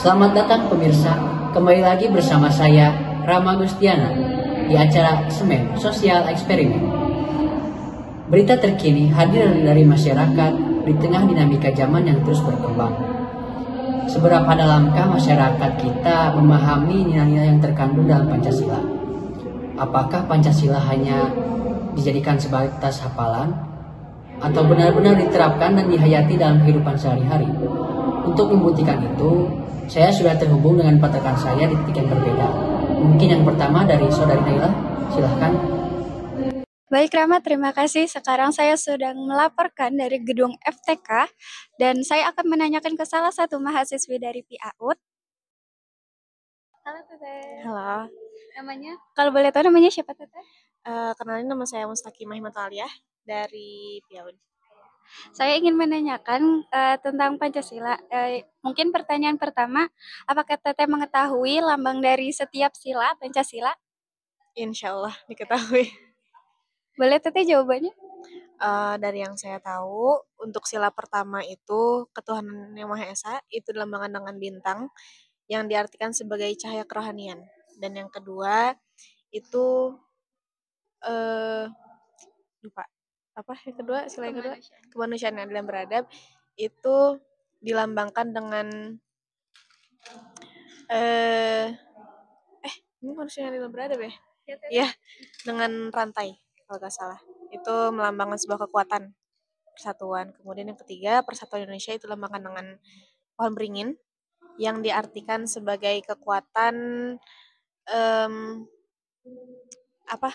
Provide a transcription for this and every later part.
Selamat datang pemirsa, kembali lagi bersama saya Rama Gustiana di acara Semen Sosial Eksperimen. Berita terkini hadir dari masyarakat di tengah dinamika zaman yang terus berkembang. Seberapa dalamkah masyarakat kita memahami nilai-nilai yang terkandung dalam Pancasila? Apakah Pancasila hanya dijadikan sebatas hafalan atau benar-benar diterapkan dan dihayati dalam kehidupan sehari-hari? Untuk membuktikan itu, saya sudah terhubung dengan empat rekan saya di titik yang berbeda. Mungkin yang pertama dari Saudari Naila, silahkan. Baik Rama, terima kasih. Sekarang saya sedang melaporkan dari gedung FTK dan saya akan menanyakan ke salah satu mahasiswi dari PIAUD. Halo Teteh. Halo, Namanya? Kalau boleh tahu namanya siapa Teteh? kenalin nama saya Mustaqimah Himataliyah dari PIAUD. Saya ingin menanyakan tentang Pancasila. Mungkin pertanyaan pertama, apakah Teteh mengetahui lambang dari setiap sila Pancasila? Insya Allah diketahui. Boleh Teteh jawabannya? Dari yang saya tahu, untuk sila pertama itu ketuhanan yang Maha Esa, itu dilambangkan dengan bintang yang diartikan sebagai cahaya kerohanian. Dan yang kedua itu lupa apa yang kedua, sila yang kedua kemanusiaan yang adil dan beradab, itu dilambangkan dengan ini manusia yang adil dan beradab ya? Ya, dengan rantai kalau nggak salah. Itu melambangkan sebuah kekuatan persatuan. Kemudian yang ketiga, persatuan Indonesia itu dilambangkan dengan pohon beringin yang diartikan sebagai kekuatan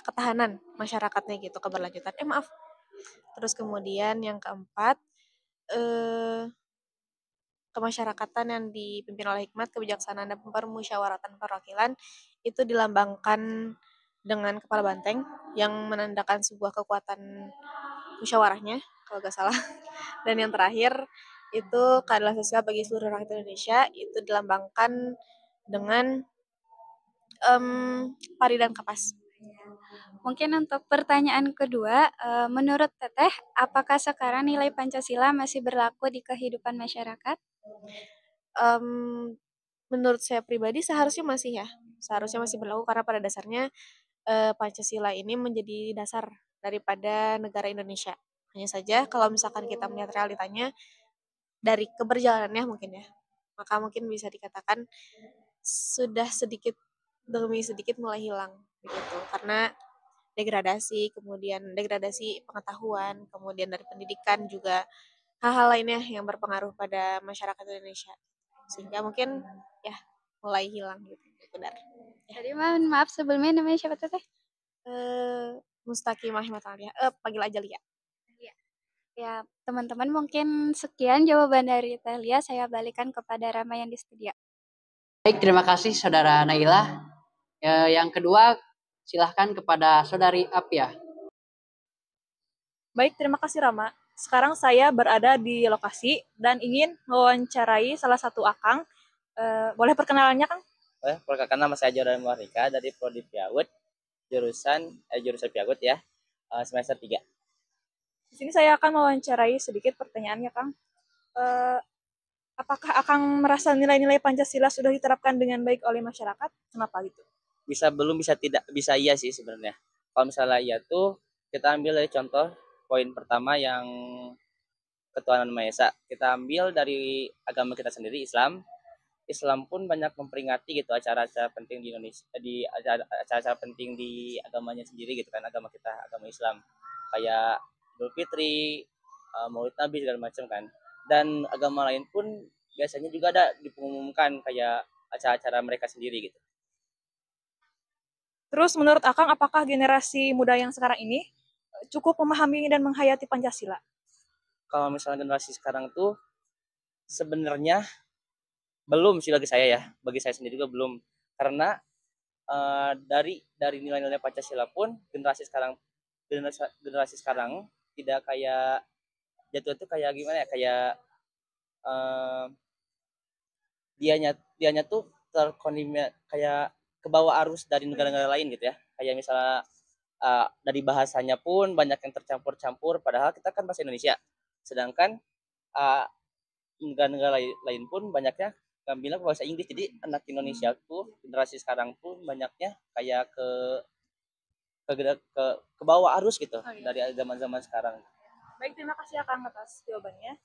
ketahanan masyarakatnya gitu, keberlanjutan. Maaf. Terus kemudian yang keempat, kemasyarakatan yang dipimpin oleh hikmat, kebijaksanaan, dan permusyawaratan perwakilan itu dilambangkan dengan kepala banteng yang menandakan sebuah kekuatan musyawarahnya kalau nggak salah. Dan yang terakhir itu keadilan sosial bagi seluruh rakyat Indonesia itu dilambangkan dengan pari dan kapas. Mungkin untuk pertanyaan kedua, menurut Teteh, apakah sekarang nilai Pancasila masih berlaku di kehidupan masyarakat? Menurut saya pribadi seharusnya masih berlaku karena pada dasarnya Pancasila ini menjadi dasar daripada negara Indonesia. Hanya saja kalau misalkan kita melihat realitanya dari keberjalanannya mungkin ya, maka mungkin bisa dikatakan sudah sedikit demi sedikit mulai hilang begitu, karena kemudian degradasi pengetahuan, kemudian dari pendidikan juga hal-hal lainnya yang berpengaruh pada masyarakat Indonesia, sehingga mungkin ya mulai hilang gitu. Benar. Tadi maaf sebelumnya namanya siapa Teteh? Mustaqimah Himataliyah. Panggil aja Lia. Ya, teman-teman mungkin sekian jawaban dari Teh Lia. Saya balikan kepada Rama yang di studio. Baik, terima kasih Saudara Naila. Yang kedua, silahkan kepada Saudari Apia. Baik, terima kasih Rama. Sekarang saya berada di lokasi dan ingin mewawancarai salah satu akang. Boleh perkenalannya, Kang? Perkenalkan, nama saya Jordan Muarika dari Prodi PIAUD, jurusan PIAUD ya, semester 3. Di sini saya akan mewawancarai sedikit pertanyaannya, Kang. Apakah Akang merasa nilai-nilai Pancasila sudah diterapkan dengan baik oleh masyarakat? Kenapa gitu? Bisa belum, bisa tidak, bisa iya sih sebenarnya. Kalau misalnya iya tuh, kita ambil dari contoh poin pertama yang ketuhanan Maha Esa. Kita ambil dari agama kita sendiri, Islam. Islam pun banyak memperingati gitu acara-acara penting di Indonesia, di acara-acara penting di agamanya sendiri gitu kan, agama kita, agama Islam, kayak Idul Fitri, Maulid Nabi segala macam kan. Dan agama lain pun biasanya juga ada diumumkan kayak acara-acara mereka sendiri gitu. Terus menurut Akang, apakah generasi muda yang sekarang ini cukup memahami dan menghayati Pancasila? Kalau misalnya generasi sekarang tuh sebenarnya belum sih bagi saya sendiri juga belum, karena dari nilai-nilai Pancasila pun generasi sekarang tidak kayak jatuh tuh kayak gimana ya, kayak dianya tuh kayak ke bawah arus dari negara-negara lain gitu ya, kayak misalnya dari bahasanya pun banyak yang tercampur-campur, padahal kita kan bahasa Indonesia, sedangkan negara-negara lain pun banyaknya ngambilnya ke bahasa Inggris. Jadi anak Indonesia tuh generasi sekarang tuh banyaknya kayak ke bawah arus gitu Oh, iya. dari zaman-zaman sekarang. Baik, terima kasih Akang atas jawabannya.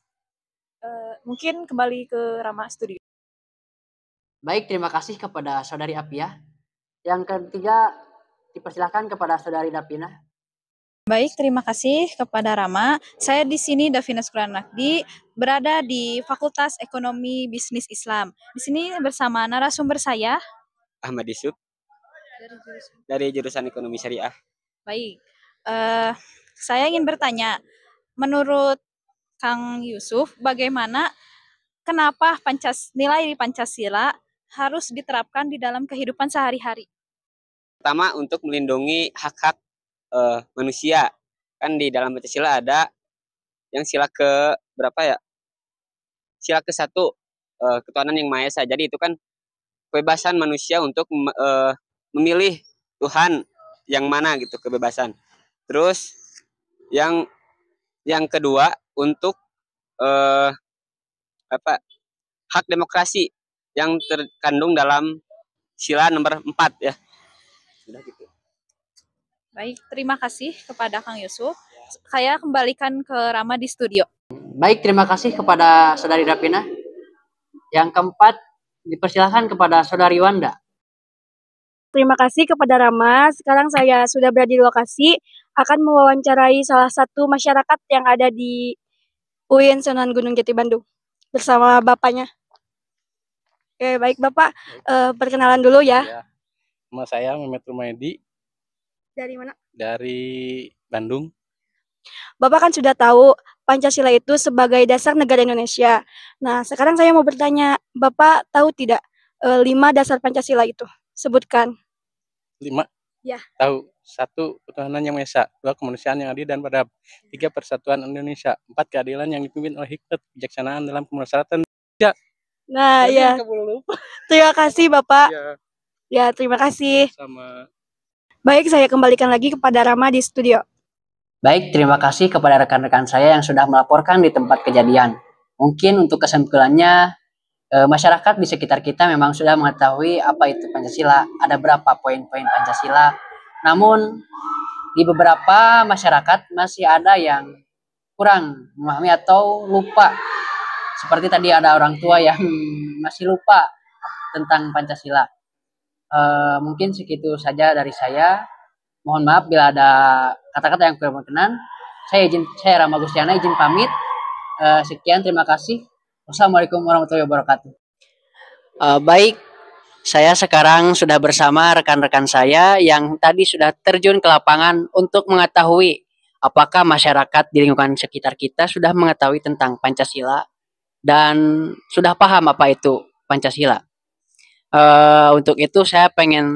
Mungkin kembali ke Rama Studio. Baik, terima kasih kepada Saudari Apia. Yang ketiga, dipersilahkan kepada Saudari Dapina. Baik, terima kasih kepada Rama. Saya di sini Davina Sukranakdi, berada di Fakultas Ekonomi Bisnis Islam. Di sini bersama narasumber saya. Ahmad Yusuf dari jurusan Ekonomi Syariah. Baik, saya ingin bertanya, menurut Kang Yusuf, bagaimana, kenapa nilai Pancasila harus diterapkan di dalam kehidupan sehari-hari? Pertama, untuk melindungi hak-hak manusia. Kan di dalam Pancasila ada yang sila ke berapa ya? Sila ke-1, ketuhanan yang Maha Esa. Jadi itu kan kebebasan manusia untuk memilih Tuhan yang mana gitu, kebebasan. Terus yang kedua, untuk hak demokrasi yang terkandung dalam sila nomor 4 ya. Sudah gitu. Baik, terima kasih kepada Kang Yusuf. Saya kembalikan ke Rama di studio. Baik, terima kasih kepada Saudari Dapina. Yang keempat, dipersilahkan kepada Saudari Wanda. Terima kasih kepada Rama. Sekarang saya sudah berada di lokasi, akan mewawancarai salah satu masyarakat yang ada di UIN Sunan Gunung Jati Bandung bersama bapaknya. Oke, baik Bapak, perkenalan dulu ya. Nama saya Mehmet Rumaydi. Dari mana? Dari Bandung. Bapak kan sudah tahu Pancasila itu sebagai dasar negara Indonesia. Nah, sekarang saya mau bertanya, Bapak tahu tidak 5 dasar Pancasila itu? Sebutkan. 5? Ya. Tahu. 1, ketuhanan yang Maha Esa. 2, kemanusiaan yang adil dan beradab. 3, persatuan Indonesia. 4, keadilan yang dipimpin oleh hikmat, kebijaksanaan dalam kemasyarakatan. Ya. Nah, ya. Terima kasih Bapak. Ya, terima kasih. Sama. Baik, saya kembalikan lagi kepada Rama di studio. Baik, terima kasih kepada rekan-rekan saya yang sudah melaporkan di tempat kejadian. Mungkin untuk kesimpulannya, masyarakat di sekitar kita memang sudah mengetahui apa itu Pancasila, ada berapa poin-poin Pancasila. Namun, di beberapa masyarakat masih ada yang kurang memahami atau lupa. Seperti tadi ada orang tua yang masih lupa tentang Pancasila. Mungkin segitu saja dari saya. Mohon maaf bila ada kata-kata yang kurang berkenan. Saya Rama Gustiana izin pamit. Sekian, terima kasih. Wassalamualaikum warahmatullahi wabarakatuh. Baik, saya sekarang sudah bersama rekan-rekan saya yang tadi sudah terjun ke lapangan untuk mengetahui apakah masyarakat di lingkungan sekitar kita sudah mengetahui tentang Pancasila dan sudah paham apa itu Pancasila. Untuk itu saya pengen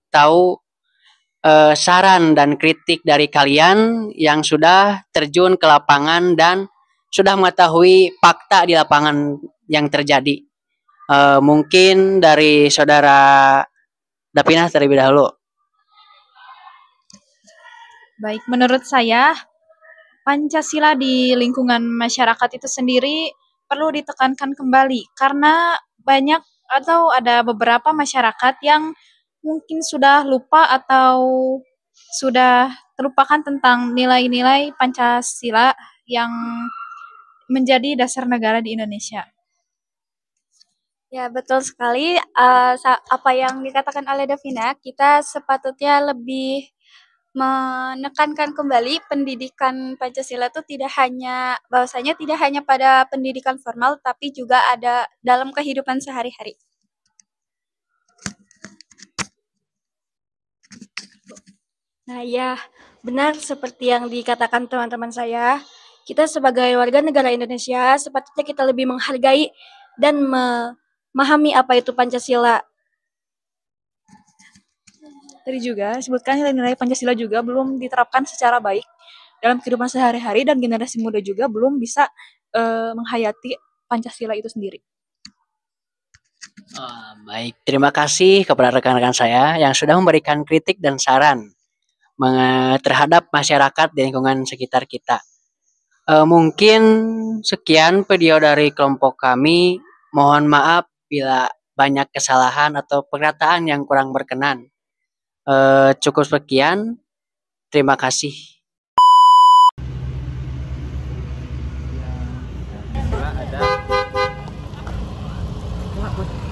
tahu saran dan kritik dari kalian yang sudah terjun ke lapangan dan sudah mengetahui fakta di lapangan yang terjadi. Mungkin dari Saudara Dapina terlebih dahulu. Baik, menurut saya Pancasila di lingkungan masyarakat itu sendiri perlu ditekankan kembali karena banyak atau ada beberapa masyarakat yang mungkin sudah lupa atau sudah terlupakan tentang nilai-nilai Pancasila yang menjadi dasar negara di Indonesia. Ya, betul sekali. Apa yang dikatakan oleh Davina, kita sepatutnya lebih menekankan kembali pendidikan Pancasila itu bahwasanya tidak hanya pada pendidikan formal, tapi juga ada dalam kehidupan sehari-hari. Nah, ya, benar seperti yang dikatakan teman-teman saya. Kita sebagai warga negara Indonesia sepatutnya kita lebih menghargai dan memahami apa itu Pancasila. Tadi juga sebutkan nilai-nilai Pancasila juga belum diterapkan secara baik dalam kehidupan sehari-hari dan generasi muda juga belum bisa menghayati Pancasila itu sendiri. Baik, terima kasih kepada rekan-rekan saya yang sudah memberikan kritik dan saran terhadap masyarakat di lingkungan sekitar kita. Mungkin sekian video dari kelompok kami. Mohon maaf bila banyak kesalahan atau perkataan yang kurang berkenan. Cukup sekian. Terima kasih.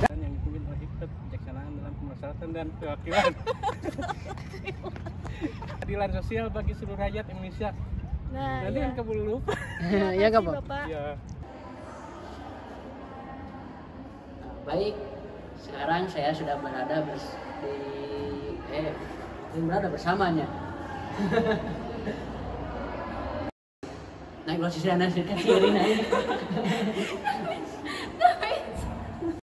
Dan yang dipimpin oleh hikmat kebijaksanaan dalam pemasyarakatan dan perwakilan. Keadilan sosial bagi seluruh rakyat Indonesia. Nah, Nanti kan keburu lupa. Ya nggak, Pak? Bapak. Ya. Baik, sekarang saya sudah berada bersamanya. Naik posisi anak sih,